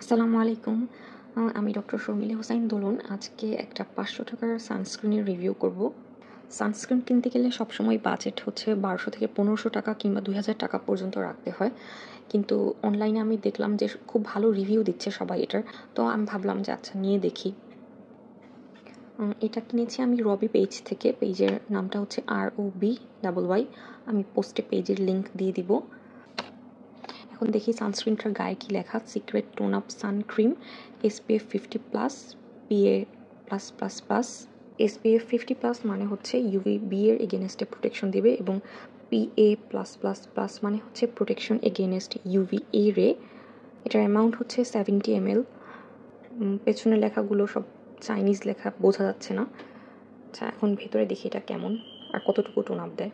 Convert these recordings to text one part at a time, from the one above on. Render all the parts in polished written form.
আসসালামু আলাইকুম। আমি ডক্টর শর্মিলা হোসাইন দোলন। আজকে একটা 500 টাকার সানস্ক্রিনের রিভিউ করব। সানস্ক্রিন কিনতে গেলে সবসময় বাজেট হচ্ছে 1200 থেকে 1500 টাকা কিংবা 2000 টাকা পর্যন্ত রাখতে হয়। কিন্তু অনলাইনে আমি দেখলাম যে খুব ভালো রিভিউ দিচ্ছে সবাই এটার। তো আমি ভাবলাম যে আচ্ছা নিয়ে দেখি। এটা কিনেছি আমি রবি পেজ থেকে। পেজের নামটা হচ্ছে ROBYY। আমি পোস্টে পেজের লিঙ্ক দিয়ে দিব। এখন দেখি সানস্ক্রিনটার গায়ে কি লেখা, secret tone up sun cream SPF 50+, PA+++। SPF 50+ মানে হচ্ছে UVB এর এগেনস্টে প্রোটেকশন দিবে, এবং PA+++ মানে হচ্ছে প্রোটেকশন এগেনস্ট UVA রে। এটার অ্যামাউন্ট হচ্ছে 70 ml। পেছনে লেখাগুলো সব চাইনিজ লেখা, বোঝা যাচ্ছে না। আচ্ছা, এখন ভেতরে দেখি এটা কেমন আর কতটুকু টোন আপ দেয়।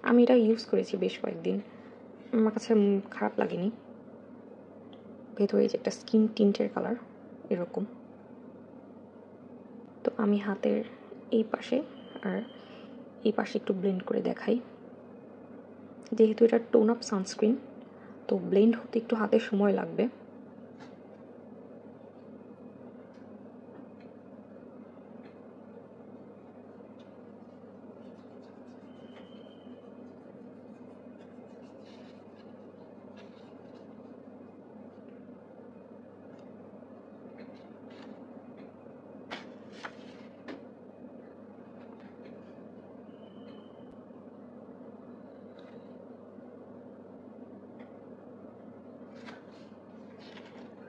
আমি এটা ইউজ করেছি বেশ কয়েকদিন, আমার কাছে খারাপ লাগেনি। ভেতরে যে একটা স্কিন টিন্টের কালার এরকম। তো আমি হাতের এই পাশে আর এই পাশে একটু ব্লেন্ড করে দেখাই। যেহেতু এটা টোন আপ সানস্ক্রিন, তো ব্লেন্ড হতে একটু হাতে সময় লাগবে।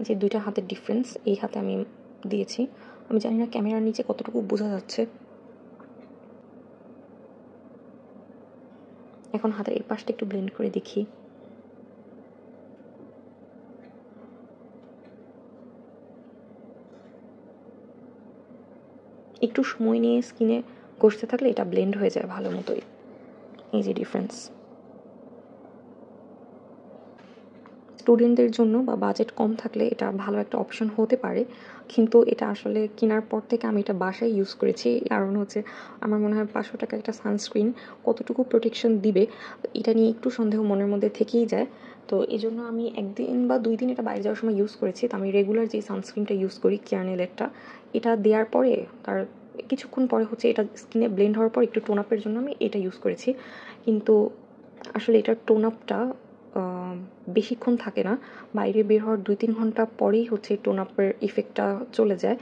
যে দুইটা হাতের ডিফারেন্স, এই হাতে আমি দিয়েছি। আমি জানি না ক্যামেরার নিচে কতটুকু বোঝা যাচ্ছে। এখন হাতের এই পাশটা একটু ব্লেন্ড করে দেখি। একটু সময় নিয়ে স্কিনে ঘষতে থাকলে এটা ব্লেন্ড হয়ে যায় ভালো মতোই। এই যে ডিফারেন্স। স্টুডেন্টদের জন্য বা বাজেট কম থাকলে এটা ভালো একটা অপশন হতে পারে, কিন্তু এটা আসলে কেনার পর থেকে আমি এটা বাসায় ইউজ করেছি। কারণ হচ্ছে আমার মনে হয় 500 টাকা একটা সানস্ক্রিন কতটুকু প্রোটেকশন দিবে এটা নিয়ে একটু সন্দেহ মনের মধ্যে থেকেই যায়। তো এই জন্য আমি 1 দিন বা 2 দিন এটা বাইরে যাওয়ার সময় ইউজ করেছি। তো আমি রেগুলার যে সানস্ক্রিনটা ইউজ করি কেয়ারনেলেরটা, এটা দেওয়ার পরে তার কিছুক্ষণ পরে হচ্ছে এটা স্কিনে ব্লেন্ড হওয়ার পর একটু টোন আপের জন্য আমি এটা ইউজ করেছি। কিন্তু আসলে এটার টোন আপটা বেশিক্ষণ থাকে না। বাইরে বের হওয়ার 2-3 ঘন্টা পরেই হচ্ছে টোন আপের ইফেক্টটা চলে যায়।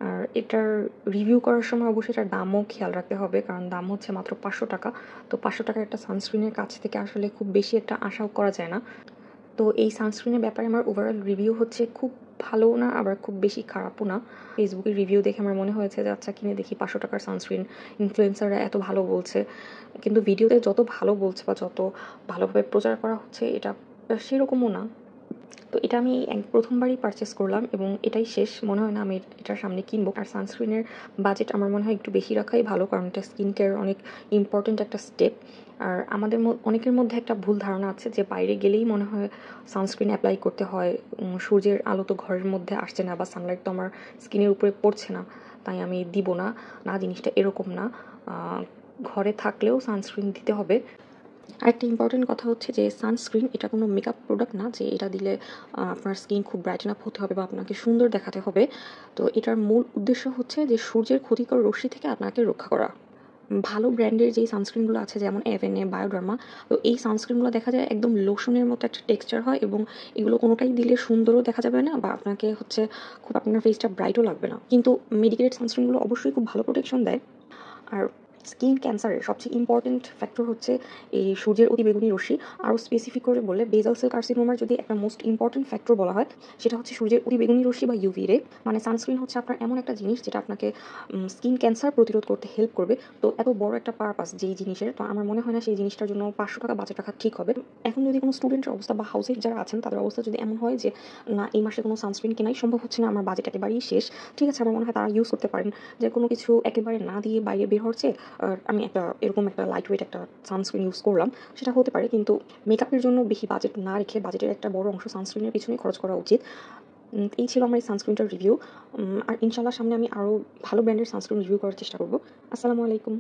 আর এটার রিভিউ করার সময় অবশ্যই এটার দামও খেয়াল রাখতে হবে, কারণ দাম হচ্ছে মাত্র 500 টাকা। তো 500 টাকার একটা সানস্ক্রিনের কাছ থেকে আসলে খুব বেশি একটা আশাও করা যায় না। তো এই সানস্ক্রিনের ব্যাপারে আমার ওভারঅল রিভিউ হচ্ছে খুব ভালো না, আবার খুব বেশি খারাপও না। ফেসবুকের রিভিউ দেখে আমার মনে হয়েছে যে আচ্ছা কিনে দেখি 500 টাকার সানস্ক্রিন, ইনফ্লুয়েন্সাররা এত ভালো বলছে। কিন্তু ভিডিওতে যত ভালো বলছে বা যত ভালোভাবে প্রচার করা হচ্ছে এটা সেরকমও না। তো এটা আমি প্রথমবারই পারচেস করলাম এবং এটাই শেষ। মনে হয় না আমি এটার সামনে কিনবো। আর সানস্ক্রিনের বাজেট আমার মনে হয় একটু বেশি রাখাই ভালো, কারণ এটা স্কিন কেয়ার অনেক ইম্পর্ট্যান্ট একটা স্টেপ। আর আমাদের অনেকের মধ্যে একটা ভুল ধারণা আছে যে বাইরে গেলেই মনে হয় সানস্ক্রিন অ্যাপ্লাই করতে হয়, সূর্যের আলো তো ঘরের মধ্যে আসছে না বা সানলাইট তো আমার স্কিনের উপরে পড়ছে না, তাই আমি দিব না। না, জিনিসটা এরকম না। ঘরে থাকলেও সানস্ক্রিন দিতে হবে। আরেকটা ইম্পর্টেন্ট কথা হচ্ছে যে সানস্ক্রিন এটা কোনো মেকআপ প্রোডাক্ট না যে এটা দিলে আপনার স্কিন খুব ব্রাইটেন আপ হতে হবে বা আপনাকে সুন্দর দেখাতে হবে। তো এটার মূল উদ্দেশ্য হচ্ছে যে সূর্যের ক্ষতিকর রশ্মি থেকে আপনাকে রক্ষা করা। ভালো ব্র্যান্ডের যেই সানস্ক্রিনগুলো আছে, যেমন এভেনে, বায়োডার্মা, তো এই সানস্ক্রিনগুলো দেখা যায় একদম লোশনের মতো একটা টেক্সচার হয়, এবং এগুলো কোনোটাই দিলে সুন্দরও দেখা যাবে না বা আপনাকে হচ্ছে খুব আপনার ফেসটা ব্রাইটও লাগবে না। কিন্তু মেডিকেটেড সানস্ক্রিনগুলো অবশ্যই খুব ভালো প্রোটেকশন দেয়। আর স্কিন ক্যান্সারের সবচেয়ে ইম্পর্টেন্ট ফ্যাক্টর হচ্ছে এই সূর্যের অতিবেগুনি রশ্মি। আরও স্পেসিফিক করে বললে বেজাল সেল কার্সিনোমার যদি একটা মোস্ট ইম্পর্টেন্ট ফ্যাক্টর বলা হয়, সেটা হচ্ছে সূর্যের অতিবেগুনি রশ্মি বা ইউভি রে। মানে সানস্ক্রিন হচ্ছে আপনার এমন একটা জিনিস যেটা আপনাকে স্কিন ক্যান্সার প্রতিরোধ করতে হেল্প করবে। তো এত বড় একটা পারপাস যেই জিনিসের, তো আমার মনে হয় না সেই জিনিসটার জন্য 500 টাকা বাজেট রাখা ঠিক হবে। এখন যদি কোনো স্টুডেন্টের অবস্থা বা হাউসে যারা আছেন তাদের অবস্থা যদি এমন হয় যে না, এই মাসে কোনো সানস্ক্রিন কেনাই সম্ভব হচ্ছে না, আমার বাজেট একেবারেই শেষ, ঠিক আছে, আমার মনে হয় তারা ইউজ করতে পারেন যে কোনো কিছু একেবারে না দিয়ে বাইরে বের হচ্ছে আমি একটা এরকম একটা লাইট ওয়েট একটা সানস্ক্রিন ইউজ করলাম, সেটা হতে পারে। কিন্তু মেকআপের জন্য বেশি বাজেট না রেখে বাজেটের একটা বড় অংশ সানস্ক্রিনের পিছনে খরচ করা উচিত। এই ছিল আমার এই সানস্ক্রিনটার রিভিউ। আর ইনশাল্লাহ সামনে আমি আরও ভালো ব্র্যান্ডের সানস্ক্রিন রিভিউ করার চেষ্টা করব। আসসালামু আলাইকুম।